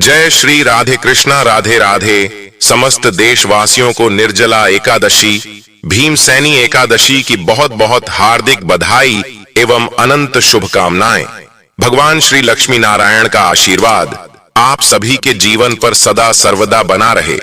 जय श्री राधे कृष्णा। राधे राधे। समस्त देशवासियों को निर्जला एकादशी, भीमसेनी एकादशी की बहुत बहुत हार्दिक बधाई एवं अनंत शुभकामनाएं। भगवान श्री लक्ष्मी नारायण का आशीर्वाद आप सभी के जीवन पर सदा सर्वदा बना रहे।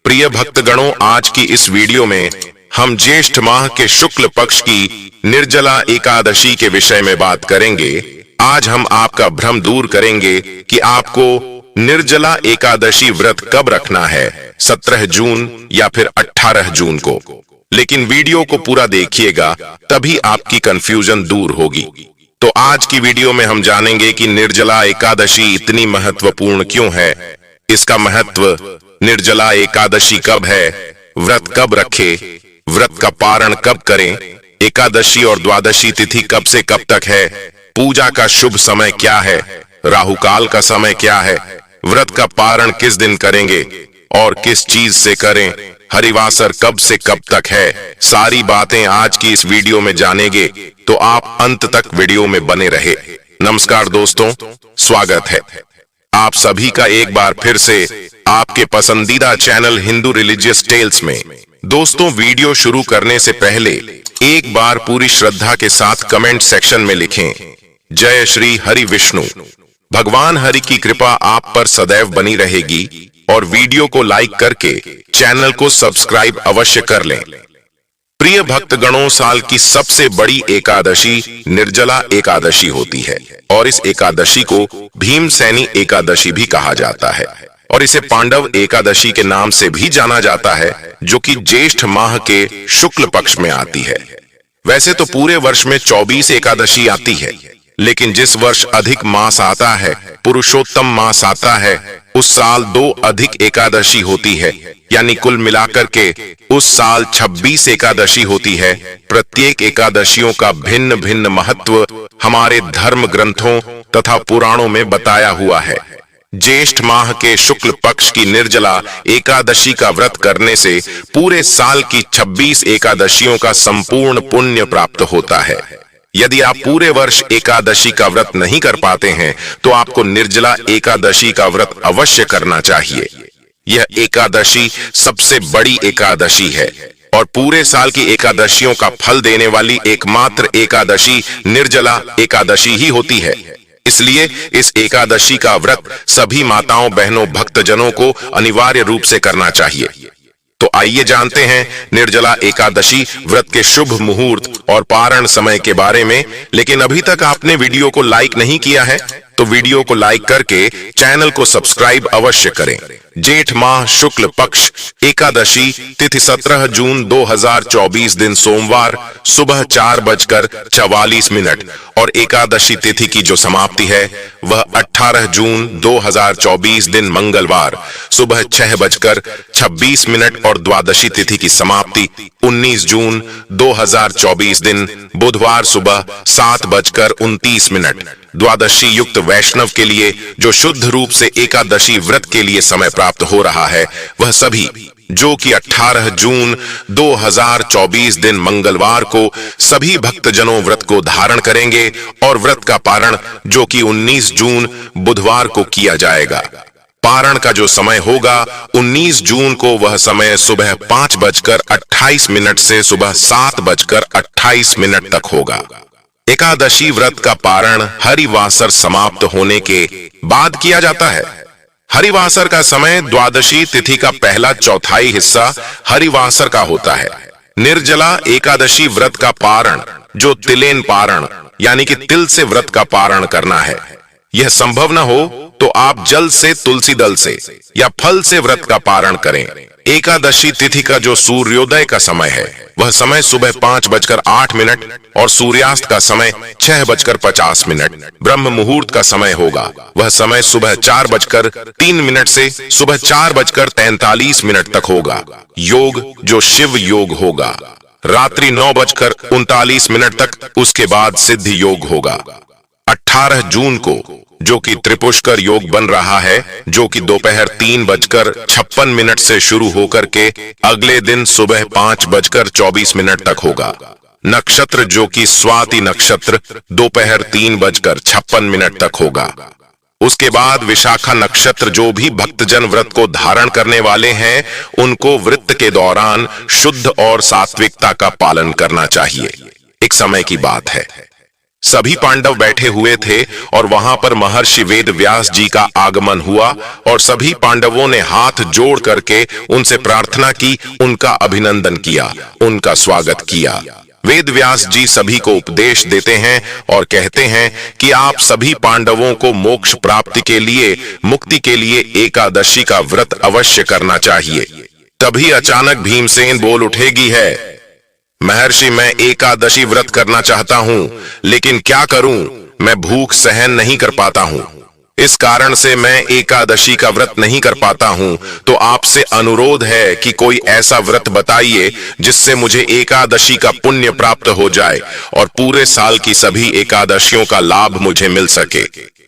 प्रिय भक्तगणों, आज की इस वीडियो में हम ज्येष्ठ माह के शुक्ल पक्ष की निर्जला एकादशी के विषय में बात करेंगे। आज हम आपका भ्रम दूर करेंगे कि आपको निर्जला एकादशी व्रत कब रखना है, 17 जून या फिर 18 जून को। लेकिन वीडियो को पूरा देखिएगा, तभी आपकी कंफ्यूजन दूर होगी। तो आज की वीडियो में हम जानेंगे कि निर्जला एकादशी इतनी महत्वपूर्ण क्यों है, इसका महत्व, निर्जला एकादशी कब है, व्रत कब रखे, व्रत का पारण कब करें, एकादशी और द्वादशी तिथि कब से कब तक है, पूजा का शुभ समय क्या है, राहु काल का समय क्या है, व्रत का पारण किस दिन करेंगे और किस चीज से करें, हरिवासर कब से कब तक है, सारी बातें आज की इस वीडियो में जानेंगे। तो आप अंत तक वीडियो में बने रहे। नमस्कार दोस्तों, स्वागत है आप सभी का एक बार फिर से आपके पसंदीदा चैनल हिंदू रिलीजियस टेल्स में। दोस्तों, वीडियो शुरू करने से पहले एक बार पूरी श्रद्धा के साथ कमेंट सेक्शन में लिखें, जय श्री हरि विष्णु। भगवान हरि की कृपा आप पर सदैव बनी रहेगी और वीडियो को लाइक करके चैनल को सब्सक्राइब अवश्य कर लें। प्रिय भक्तगणों, साल की सबसे बड़ी एकादशी निर्जला एकादशी होती है और इस एकादशी को भीमसेनी एकादशी भी कहा जाता है और इसे पांडव एकादशी के नाम से भी जाना जाता है, जो कि ज्येष्ठ माह के शुक्ल पक्ष में आती है। वैसे तो पूरे वर्ष में 24 एकादशी आती है, लेकिन जिस वर्ष अधिक मास आता है, पुरुषोत्तम मास आता है, उस साल 2 अधिक एकादशी होती है, यानी कुल मिलाकर के उस साल 26 एकादशी होती है। प्रत्येक एकादशियों का भिन्न भिन्न महत्व हमारे धर्म ग्रंथों तथा पुराणों में बताया हुआ है। ज्येष्ठ माह के शुक्ल पक्ष की निर्जला एकादशी का व्रत करने से पूरे साल की 26 एकादशियों का संपूर्ण पुण्य प्राप्त होता है। यदि आप पूरे वर्ष एकादशी का व्रत नहीं कर पाते हैं, तो आपको निर्जला एकादशी का व्रत अवश्य करना चाहिए। यह एकादशी सबसे बड़ी एकादशी है और पूरे साल की एकादशियों का फल देने वाली एकमात्र एकादशी निर्जला एकादशी ही होती है। इसलिए इस एकादशी का व्रत सभी माताओं, बहनों, भक्तजनों को अनिवार्य रूप से करना चाहिए। तो आइए जानते हैं निर्जला एकादशी व्रत के शुभ मुहूर्त और पारण समय के बारे में। लेकिन अभी तक आपने वीडियो को लाइक नहीं किया है, तो वीडियो को लाइक करके चैनल को सब्सक्राइब अवश्य करें। जेठ माह शुक्ल पक्ष एकादशी तिथि 17 जून 2024 दिन सोमवार सुबह 4:44 और एकादशी तिथि की जो समाप्ति है वह 18 जून 2024 दिन मंगलवार सुबह 6:26 और द्वादशी तिथि की समाप्ति 19 जून 2024 दिन बुधवार सुबह 7:29। द्वादशी युक्त वैष्णव के लिए जो शुद्ध रूप से एकादशी व्रत के लिए समय प्राप्त हो रहा है, वह सभी जो कि 18 जून 2024 दिन मंगलवार को सभी भक्तजनों व्रत को धारण करेंगे और व्रत का पारण जो कि 19 जून बुधवार को किया जाएगा। पारण का जो समय होगा 19 जून को, वह समय सुबह 5:28 से सुबह 7:28 तक होगा। एकादशी व्रत का पारण हरिवासर समाप्त होने के बाद किया जाता है। हरिवासर का समय द्वादशी तिथि का पहला चौथाई हिस्सा हरिवासर का होता है। निर्जला एकादशी व्रत का पारण जो तिलेन पारण यानी कि तिल से व्रत का पारण करना है, यह संभव न हो तो आप जल से, तुलसी दल से या फल से व्रत का पारण करें। एकादशी तिथि का जो सूर्योदय का समय है वह समय सुबह 5:08 और सूर्यास्त का समय 6:50। ब्रह्म मुहूर्त का समय होगा, वह समय सुबह 4:03 से सुबह 4:43 तक होगा। योग जो शिव योग होगा, रात्रि 9:39 तक, उसके बाद सिद्ध योग होगा। 18 जून को जो कि त्रिपुष्कर योग बन रहा है, जो कि दोपहर 3:56 से शुरू होकर के अगले दिन सुबह 5:24 तक होगा। नक्षत्र जो कि स्वाति नक्षत्र दोपहर 3:56 तक होगा। उसके बाद विशाखा नक्षत्र जो भी भक्तजन व्रत को धारण करने वाले हैं, उनको व्रत के दौरान शुद्ध और सात्विकता का पालन करना चाहिए। एक समय की बात है, सभी पांडव बैठे हुए थे और वहां पर महर्षि वेद व्यास जी का आगमन हुआ और सभी पांडवों ने हाथ जोड़ करके उनसे प्रार्थना की, उनका अभिनंदन किया, उनका स्वागत किया। वेद व्यास जी सभी को उपदेश देते हैं और कहते हैं कि आप सभी पांडवों को मोक्ष प्राप्ति के लिए, मुक्ति के लिए एकादशी का व्रत अवश्य करना चाहिए। तभी अचानक भीमसेन बोल उठेगी है, महर्षि मैं एकादशी व्रत करना चाहता हूं, लेकिन क्या करूं, मैं भूख सहन नहीं कर पाता हूं, इस कारण से मैं एकादशी का व्रत नहीं कर पाता हूं। तो आपसे अनुरोध है कि कोई ऐसा व्रत बताइए जिससे मुझे एकादशी का पुण्य प्राप्त हो जाए और पूरे साल की सभी एकादशियों का लाभ मुझे मिल सके।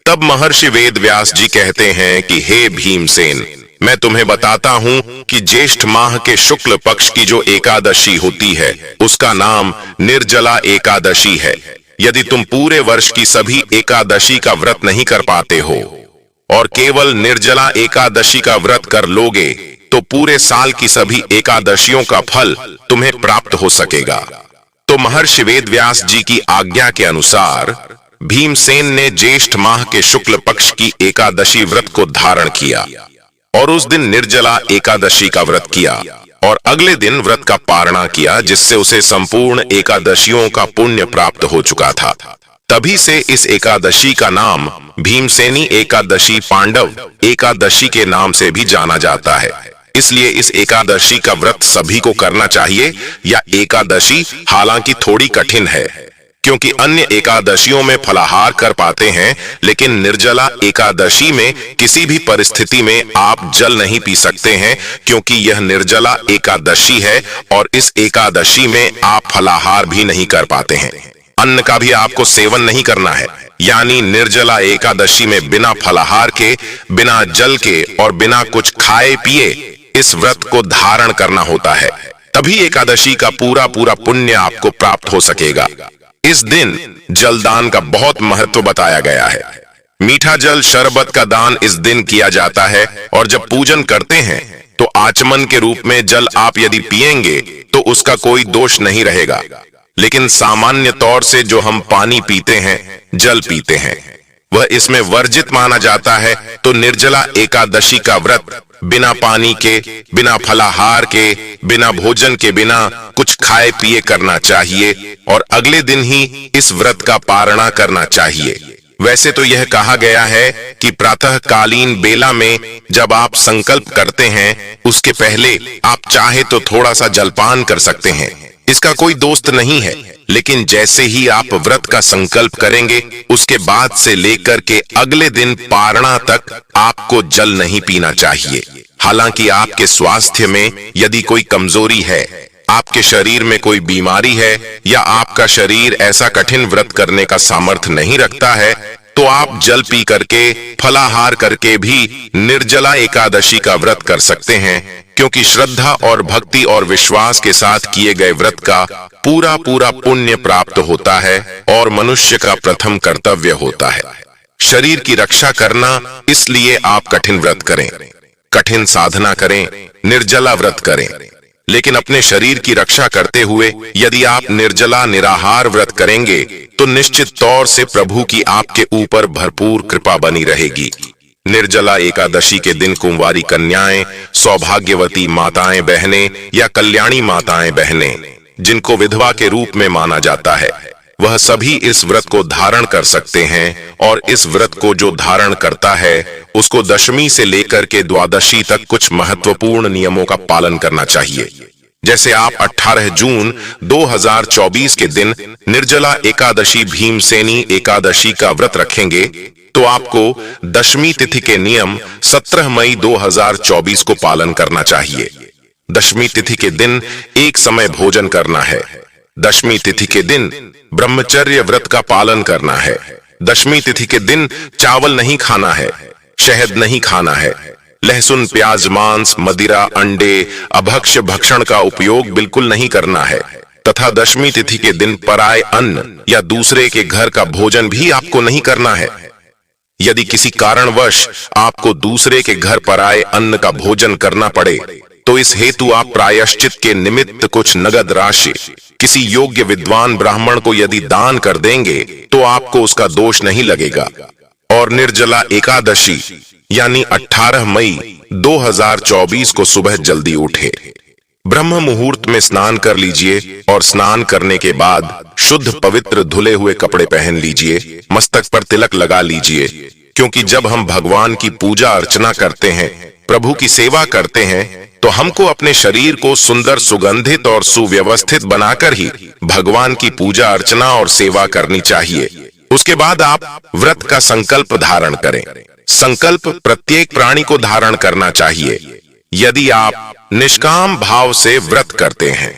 तब महर्षि वेद व्यास जी कहते हैं कि हे भीमसेन, मैं तुम्हें बताता हूं कि ज्येष्ठ माह के शुक्ल पक्ष की जो एकादशी होती है उसका नाम निर्जला एकादशी है। यदि तुम पूरे वर्ष की सभी एकादशी का व्रत नहीं कर पाते हो और केवल निर्जला एकादशी का व्रत कर लोगे तो पूरे साल की सभी एकादशियों का फल तुम्हें प्राप्त हो सकेगा। तो महर्षि वेद व्यास जी की आज्ञा के अनुसार भीमसेन ने ज्येष्ठ माह के शुक्ल पक्ष की एकादशी व्रत को धारण किया और उस दिन निर्जला एकादशी का व्रत किया और अगले दिन व्रत का पारणा किया, जिससे उसे संपूर्ण एकादशियों का पुण्य प्राप्त हो चुका था। तभी से इस एकादशी का नाम भीमसेनी एकादशी, पांडव एकादशी के नाम से भी जाना जाता है। इसलिए इस एकादशी का व्रत सभी को करना चाहिए। या एकादशी हालांकि थोड़ी कठिन है, क्योंकि अन्य एकादशियों में फलाहार कर पाते हैं, लेकिन निर्जला एकादशी में किसी भी परिस्थिति में आप जल नहीं पी सकते हैं, क्योंकि यह निर्जला एकादशी है और इस एकादशी में आप फलाहार भी नहीं कर पाते हैं। अन्न का भी आपको सेवन नहीं करना है, यानी निर्जला एकादशी में बिना फलाहार के, बिना जल के और बिना कुछ खाए पिए इस व्रत को धारण करना होता है। तभी एकादशी का पूरा पूरा पुण्य आपको प्राप्त हो सकेगा। इस दिन जलदान का बहुत महत्व बताया गया है। मीठा जल, शरबत का दान इस दिन किया जाता है और जब पूजन करते हैं तो आचमन के रूप में जल आप यदि पिएंगे तो उसका कोई दोष नहीं रहेगा, लेकिन सामान्य तौर से जो हम पानी पीते हैं, जल पीते हैं, वह इसमें वर्जित माना जाता है। तो निर्जला एकादशी का व्रत बिना पानी के, बिना फलाहार के, बिना भोजन के, बिना कुछ खाए पिए करना चाहिए और अगले दिन ही इस व्रत का पारणा करना चाहिए। वैसे तो यह कहा गया है कि प्रातःकालीन बेला में जब आप संकल्प करते हैं उसके पहले आप चाहे तो थोड़ा सा जलपान कर सकते हैं, इसका कोई दोस्त नहीं है। लेकिन जैसे ही आप व्रत का संकल्प करेंगे उसके बाद से लेकर के अगले दिन पारणा तक आपको जल नहीं पीना चाहिए। हालांकि आपके स्वास्थ्य में यदि कोई कमजोरी है, आपके शरीर में कोई बीमारी है या आपका शरीर ऐसा कठिन व्रत करने का सामर्थ्य नहीं रखता है, तो आप जल पी करके, फलाहार करके भी निर्जला एकादशी का व्रत कर सकते हैं, क्योंकि श्रद्धा और भक्ति और विश्वास के साथ किए गए व्रत का पूरा पूरा पुण्य प्राप्त होता है और मनुष्य का प्रथम कर्तव्य होता है शरीर की रक्षा करना। इसलिए आप कठिन व्रत करें, कठिन साधना करें, निर्जला व्रत करें, लेकिन अपने शरीर की रक्षा करते हुए यदि आप निर्जला निराहार व्रत करेंगे तो निश्चित तौर से प्रभु की आपके ऊपर भरपूर कृपा बनी रहेगी। निर्जला एकादशी के दिन कुंवारी कन्याएं, सौभाग्यवती माताएं बहनें या कल्याणी माताएं बहनें, जिनको विधवा के रूप में माना जाता है, वह सभी इस व्रत को धारण कर सकते हैं और इस व्रत को जो धारण करता है उसको दशमी से लेकर के द्वादशी तक कुछ महत्वपूर्ण नियमों का पालन करना चाहिए। जैसे आप 18 जून 2024 के दिन निर्जला एकादशी भीमसेनी एकादशी का व्रत रखेंगे तो आपको दशमी तिथि के नियम 17 मई 2024 को पालन करना चाहिए। दशमी तिथि के दिन एक समय भोजन करना है। दशमी तिथि के दिन ब्रह्मचर्य व्रत का पालन करना है। दशमी तिथि के दिन चावल नहीं खाना है, शहद नहीं खाना है, लहसुन, प्याज, मांस, मदिरा, अंडे, अभक्ष्य भक्षण का उपयोग बिल्कुल नहीं करना है तथा दशमी तिथि के दिन पराय अन्न या दूसरे के घर का भोजन भी आपको नहीं करना है। यदि किसी कारणवश आपको दूसरे के घर पर आए अन्न का भोजन करना पड़े तो इस हेतु आप प्रायश्चित के निमित्त कुछ नगद राशि किसी योग्य विद्वान ब्राह्मण को यदि दान कर देंगे तो आपको उसका दोष नहीं लगेगा। और निर्जला एकादशी यानी 18 मई 2024 को सुबह जल्दी उठे, ब्रह्म मुहूर्त में स्नान कर लीजिए और स्नान करने के बाद शुद्ध पवित्र धुले हुए कपड़े पहन लीजिए, मस्तक पर तिलक लगा लीजिए, क्योंकि जब हम भगवान की पूजा अर्चना करते हैं, प्रभु की सेवा करते हैं, तो हमको अपने शरीर को सुंदर, सुगंधित और सुव्यवस्थित बनाकर ही भगवान की पूजा अर्चना और सेवा करनी चाहिए। उसके बाद आप व्रत का संकल्प धारण करें। संकल्प प्रत्येक प्राणी को धारण करना चाहिए। यदि आप निष्काम भाव से व्रत करते हैं,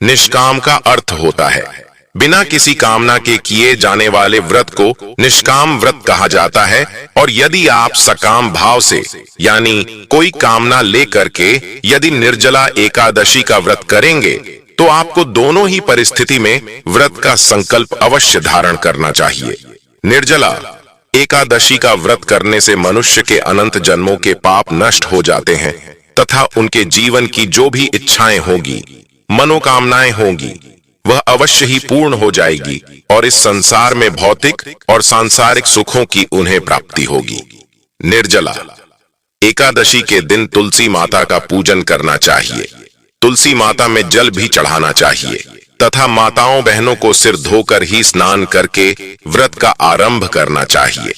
निष्काम का अर्थ होता है बिना किसी कामना के किए जाने वाले व्रत को निष्काम व्रत कहा जाता है। और यदि आप सकाम भाव से यानी कोई कामना लेकर के यदि निर्जला एकादशी का व्रत करेंगे तो आपको दोनों ही परिस्थिति में व्रत का संकल्प अवश्य धारण करना चाहिए। निर्जला एकादशी का व्रत करने से मनुष्य के अनंत जन्मों के पाप नष्ट हो जाते हैं तथा उनके जीवन की जो भी इच्छाएं होगी, मनोकामनाएं होंगी, वह अवश्य ही पूर्ण हो जाएगी और इस संसार में भौतिक और सांसारिक सुखों की उन्हें प्राप्ति होगी। निर्जला एकादशी के दिन तुलसी माता का पूजन करना चाहिए। तुलसी माता में जल भी चढ़ाना चाहिए तथा माताओं बहनों को सिर धोकर ही स्नान करके व्रत का आरंभ करना चाहिए।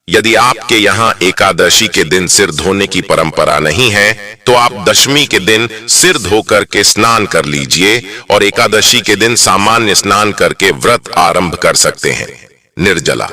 यदि आपके यहाँ एकादशी के दिन सिर धोने की परंपरा नहीं है तो आप दशमी के दिन सिर धोकर के स्नान कर लीजिए और एकादशी के दिन सामान्य स्नान करके व्रत आरंभ कर सकते हैं। निर्जला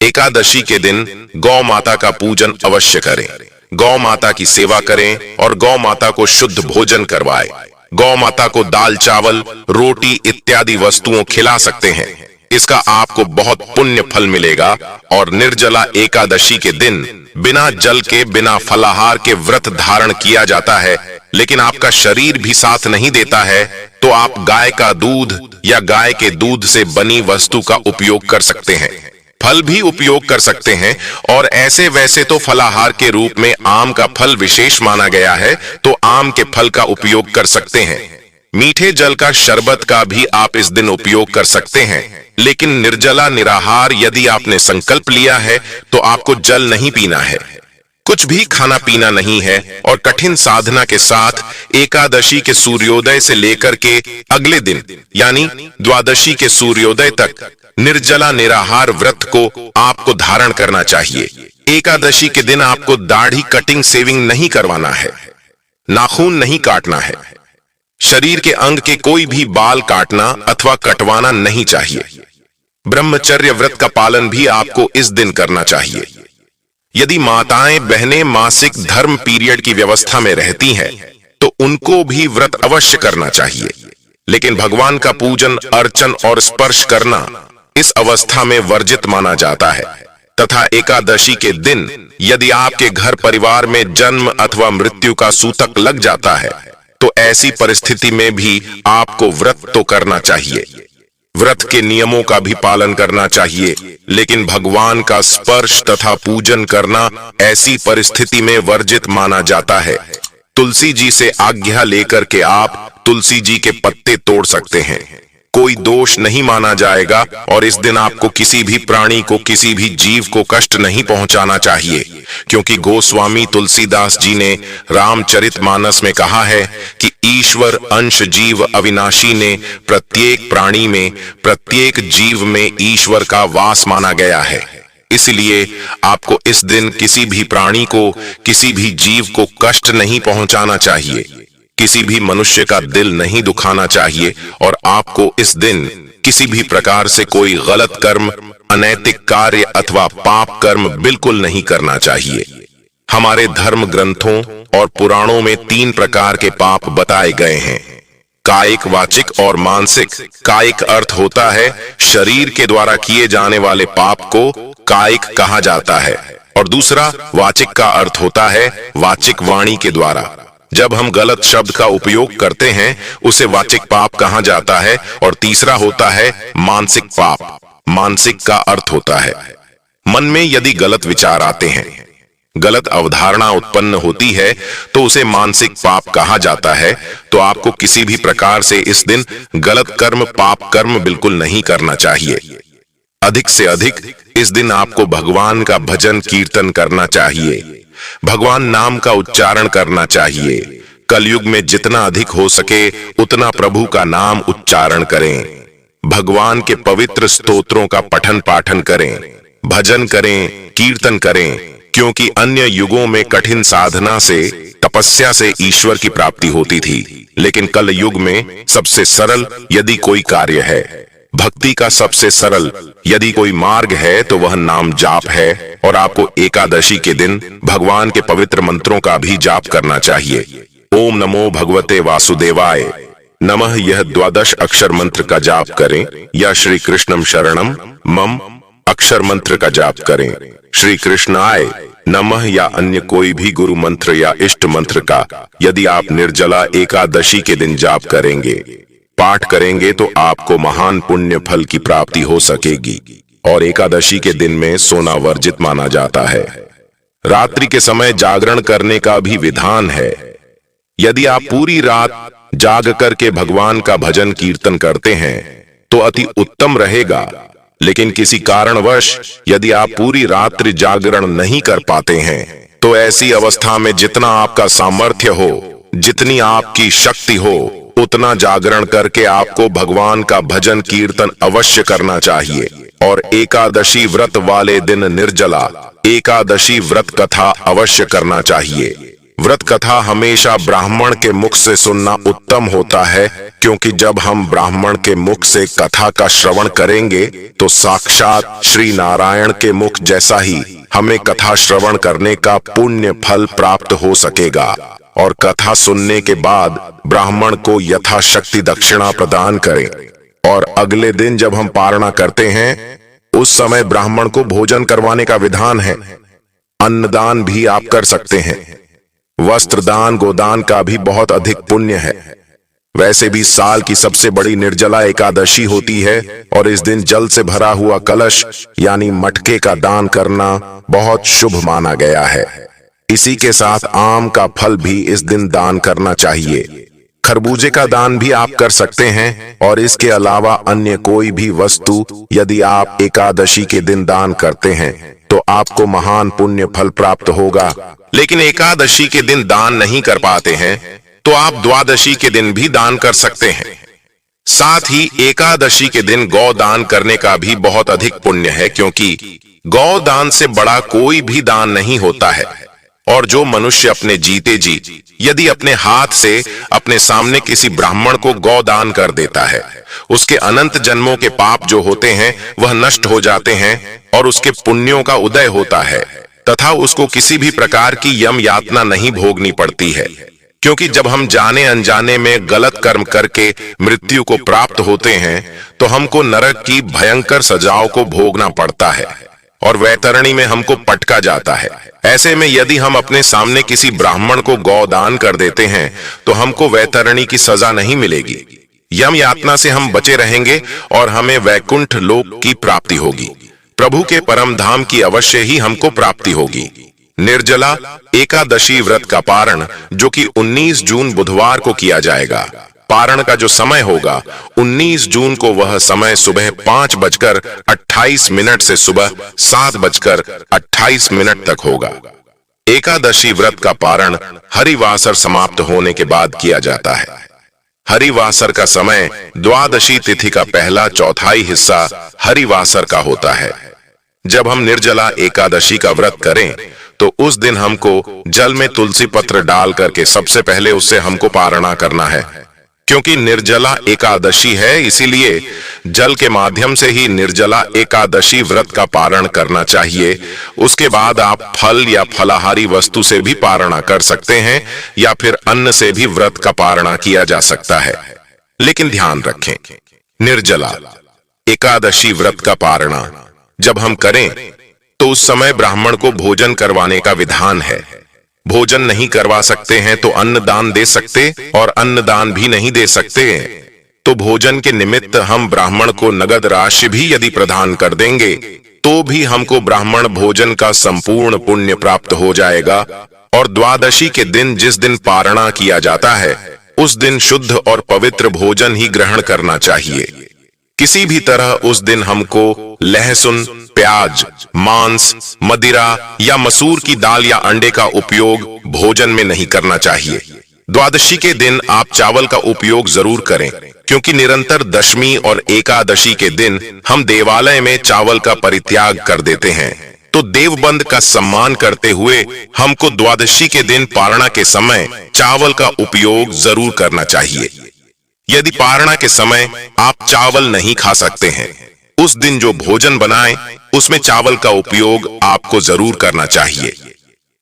एकादशी के दिन गौ माता का पूजन अवश्य करें। गौ माता की सेवा करें और गौ माता को शुद्ध भोजन करवाएं। गौ माता को दाल, चावल, रोटी इत्यादि वस्तुओं खिला सकते हैं। इसका आपको बहुत पुण्य फल मिलेगा। और निर्जला एकादशी के दिन बिना जल के, बिना फलाहार के व्रत धारण किया जाता है, लेकिन आपका शरीर भी साथ नहीं देता है, तो आप गाय का दूध या गाय के दूध से बनी वस्तु का उपयोग कर सकते हैं। फल भी उपयोग कर सकते हैं और ऐसे वैसे तो फलाहार के रूप में आम का फल विशेष माना गया है, तो आम के फल का उपयोग कर सकते हैं। मीठे जल का शरबत का भी आप इस दिन उपयोग कर सकते हैं। लेकिन निर्जला निराहार यदि आपने संकल्प लिया है तो आपको जल नहीं पीना है, कुछ भी खाना पीना नहीं है और कठिन साधना के साथ एकादशी के सूर्योदय से लेकर के अगले दिन यानी द्वादशी के सूर्योदय तक निर्जला निराहार व्रत को आपको धारण करना चाहिए। एकादशी के दिन आपको दाढ़ी कटिंग शेविंग नहीं करवाना है, नाखून नहीं काटना है, शरीर के अंग के कोई भी बाल काटना अथवा कटवाना नहीं चाहिए। ब्रह्मचर्य व्रत का पालन भी आपको इस दिन करना चाहिए। यदि माताएं बहनें मासिक धर्म पीरियड की व्यवस्था में रहती हैं तो उनको भी व्रत अवश्य करना चाहिए। लेकिन भगवान का पूजन, अर्चन और स्पर्श करना इस अवस्था में वर्जित माना जाता है तथा एकादशी के दिन यदि आपके घर परिवार में जन्म अथवा मृत्यु का सूतक लग जाता है तो ऐसी परिस्थिति में भी आपको व्रत तो करना चाहिए। व्रत के नियमों का भी पालन करना चाहिए, लेकिन भगवान का स्पर्श तथा पूजन करना ऐसी परिस्थिति में वर्जित माना जाता है। तुलसी जी से आज्ञा लेकर के आप तुलसी जी के पत्ते तोड़ सकते हैं, कोई दोष नहीं माना जाएगा। और इस दिन आपको किसी भी प्राणी को, किसी भी जीव को कष्ट नहीं पहुंचाना चाहिए, क्योंकि गोस्वामी तुलसीदास जी ने रामचरितमानस में कहा है कि ईश्वर अंश जीव अविनाशी ने प्रत्येक प्राणी में, प्रत्येक जीव में ईश्वर का वास माना गया है। इसलिए आपको इस दिन किसी भी प्राणी को, किसी भी जीव को कष्ट नहीं पहुंचाना चाहिए, किसी भी मनुष्य का दिल नहीं दुखाना चाहिए और आपको इस दिन किसी भी प्रकार से कोई गलत कर्म, अनैतिक कार्य अथवा पाप कर्म बिल्कुल नहीं करना चाहिए। हमारे धर्म ग्रंथों और पुराणों में 3 प्रकार के पाप बताए गए हैं, कायिक, वाचिक और मानसिक। कायिक अर्थ होता है शरीर के द्वारा किए जाने वाले पाप को कायिक कहा जाता है, और दूसरा वाचिक का अर्थ होता है वाचिक वाणी के द्वारा। जब हम गलत शब्द का उपयोग करते हैं उसे वाचिक पाप कहा जाता है। और तीसरा होता है मानसिक पाप। मानसिक का अर्थ होता है मन में यदि गलत विचार आते हैं, गलत अवधारणा उत्पन्न होती है तो उसे मानसिक पाप कहा जाता है। तो आपको किसी भी प्रकार से इस दिन गलत कर्म, पाप कर्म बिल्कुल नहीं करना चाहिए। अधिक से अधिक इस दिन आपको भगवान का भजन कीर्तन करना चाहिए, भगवान नाम का उच्चारण करना चाहिए। कलयुग में जितना अधिक हो सके उतना प्रभु का नाम उच्चारण करें, भगवान के पवित्र स्तोत्रों का पठन पाठन करें, भजन करें, कीर्तन करें। क्योंकि अन्य युगों में कठिन साधना से, तपस्या से ईश्वर की प्राप्ति होती थी, लेकिन कल युग में सबसे सरल यदि कोई कार्य है, भक्ति का सबसे सरल यदि कोई मार्ग है तो वह नाम जाप है। और आपको एकादशी के दिन भगवान के पवित्र मंत्रों का भी जाप करना चाहिए। ओम नमो भगवते वासुदेवाय नमः, यह 12 अक्षर मंत्र का जाप करें, या श्री कृष्णम शरणम मम अक्षर मंत्र का जाप करें, श्री कृष्णाय नमः या अन्य कोई भी गुरु मंत्र या इष्ट मंत्र का यदि आप निर्जला एकादशी के दिन जाप करेंगे, पाठ करेंगे तो आपको महान पुण्य फल की प्राप्ति हो सकेगी। और एकादशी के दिन में सोना वर्जित माना जाता है। रात्रि के समय जागरण करने का भी विधान है। यदि आप पूरी रात जाग करके भगवान का भजन कीर्तन करते हैं तो अति उत्तम रहेगा। लेकिन किसी कारणवश यदि आप पूरी रात्रि जागरण नहीं कर पाते हैं तो ऐसी अवस्था में जितना आपका सामर्थ्य हो, जितनी आपकी शक्ति हो, उतना जागरण करके आपको भगवान का भजन कीर्तन अवश्य करना चाहिए। और एकादशी व्रत वाले दिन निर्जला एकादशी व्रत कथा अवश्य करना चाहिए। व्रत कथा हमेशा ब्राह्मण के मुख से सुनना उत्तम होता है, क्योंकि जब हम ब्राह्मण के मुख से कथा का श्रवण करेंगे तो साक्षात श्री नारायण के मुख जैसा ही हमें कथा श्रवण करने का पुण्य फल प्राप्त हो सकेगा। और कथा सुनने के बाद ब्राह्मण को यथाशक्ति दक्षिणा प्रदान करें। और अगले दिन जब हम पारणा करते हैं उस समय ब्राह्मण को भोजन करवाने का विधान है। अन्नदान भी आप कर सकते हैं। वस्त्र दान, गोदान का भी बहुत अधिक पुण्य है। वैसे भी साल की सबसे बड़ी निर्जला एकादशी होती है और इस दिन जल से भरा हुआ कलश यानी मटके का दान करना बहुत शुभ माना गया है। इसी के साथ आम का फल भी इस दिन दान करना चाहिए। खरबूजे का दान भी आप कर सकते हैं। और इसके अलावा अन्य कोई भी वस्तु यदि आप एकादशी के दिन दान करते हैं तो आपको महान पुण्य फल प्राप्त होगा। लेकिन एकादशी के दिन दान नहीं कर पाते हैं तो आप द्वादशी के दिन भी दान कर सकते हैं। साथ ही एकादशी के दिन गौ दान करने का भी बहुत अधिक पुण्य है, क्योंकि गौ दान से बड़ा कोई भी दान नहीं होता है। और जो मनुष्य अपने जीते जी यदि अपने हाथ से अपने सामने किसी ब्राह्मण को गौ दान कर देता है, उसके अनंत जन्मों के पाप जो होते हैं वह नष्ट हो जाते हैं और उसके पुण्यों का उदय होता है, तथा उसको किसी भी प्रकार की यम यातना नहीं भोगनी पड़ती है। क्योंकि जब हम जाने अनजाने में गलत कर्म करके मृत्यु को प्राप्त होते हैं तो हमको नरक की भयंकर सजाओं को भोगना पड़ता है और वैतरणी में हमको पटका जाता है। ऐसे में यदि हम अपने सामने किसी ब्राह्मण को गौदान कर देते हैं तो हमको वैतरणी की सजा नहीं मिलेगी। यम यातना से हम बचे रहेंगे और हमें वैकुंठ लोक की प्राप्ति होगी। प्रभु के परम धाम की अवश्य ही हमको प्राप्ति होगी। निर्जला एकादशी व्रत का पारण जो कि 19 जून बुधवार को किया जाएगा। पारण का जो समय होगा 19 जून को, वह समय सुबह 5:28 से सुबह 7:28 तक होगा। एकादशी व्रत का पारण हरिवासर समाप्त होने के बाद किया जाता है। हरिवासर का समय द्वादशी तिथि का पहला चौथाई हिस्सा हरिवासर का होता है। जब हम निर्जला एकादशी का व्रत करें तो उस दिन हमको जल में तुलसी पत्र डाल करके सबसे पहले उससे हमको पारणा करना है। क्योंकि निर्जला एकादशी है, इसीलिए जल के माध्यम से ही निर्जला एकादशी व्रत का पारण करना चाहिए। उसके बाद आप फल या फलाहारी वस्तु से भी पारणा कर सकते हैं या फिर अन्न से भी व्रत का पारणा किया जा सकता है। लेकिन ध्यान रखें, निर्जला एकादशी व्रत का पारणा जब हम करें तो उस समय ब्राह्मण को भोजन करवाने का विधान है। भोजन नहीं करवा सकते हैं तो अन्न दान दे सकते, और अन्न दान भी नहीं दे सकते तो भोजन के निमित्त हम ब्राह्मण को नगद राशि भी यदि प्रदान कर देंगे तो भी हमको ब्राह्मण भोजन का संपूर्ण पुण्य प्राप्त हो जाएगा। और द्वादशी के दिन जिस दिन पारणा किया जाता है उस दिन शुद्ध और पवित्र भोजन ही ग्रहण करना चाहिए। किसी भी तरह उस दिन हमको लहसुन, प्याज, मांस, मदिरा या मसूर की दाल या अंडे का उपयोग भोजन में नहीं करना चाहिए। द्वादशी के दिन आप चावल का उपयोग जरूर करें, क्योंकि निरंतर दशमी और एकादशी के दिन हम देवालय में चावल का परित्याग कर देते हैं। तो देवबंद का सम्मान करते हुए हमको द्वादशी के दिन पारणा के समय चावल का उपयोग जरूर करना चाहिए। यदि पारणा के समय आप चावल नहीं खा सकते हैं, उस दिन जो भोजन बनाएं उसमें चावल का उपयोग आपको जरूर करना चाहिए।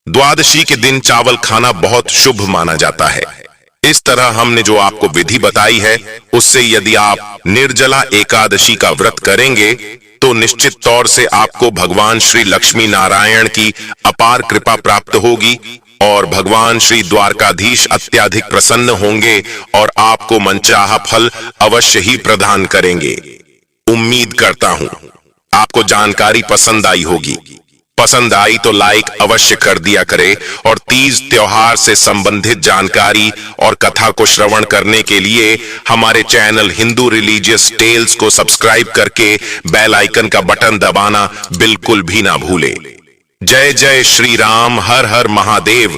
द्वादशी के दिन चावल खाना बहुत शुभ माना जाता है। इस तरह हमने जो आपको विधि बताई है उससे यदि आप निर्जला एकादशी का व्रत करेंगे तो निश्चित तौर से आपको भगवान श्री लक्ष्मी नारायण की अपार कृपा प्राप्त होगी और भगवान श्री द्वारकाधीश अत्यधिक प्रसन्न होंगे और आपको मनचाहा फल अवश्य ही प्रदान करेंगे। उम्मीद करता हूं आपको जानकारी पसंद आई होगी। पसंद आई तो लाइक अवश्य कर दिया करे और तीज त्योहार से संबंधित जानकारी और कथा को श्रवण करने के लिए हमारे चैनल हिंदू रिलीजियस टेल्स को सब्सक्राइब करके बेल आइकन का बटन दबाना बिल्कुल भी ना भूले। जय जय श्री राम, हर हर महादेव।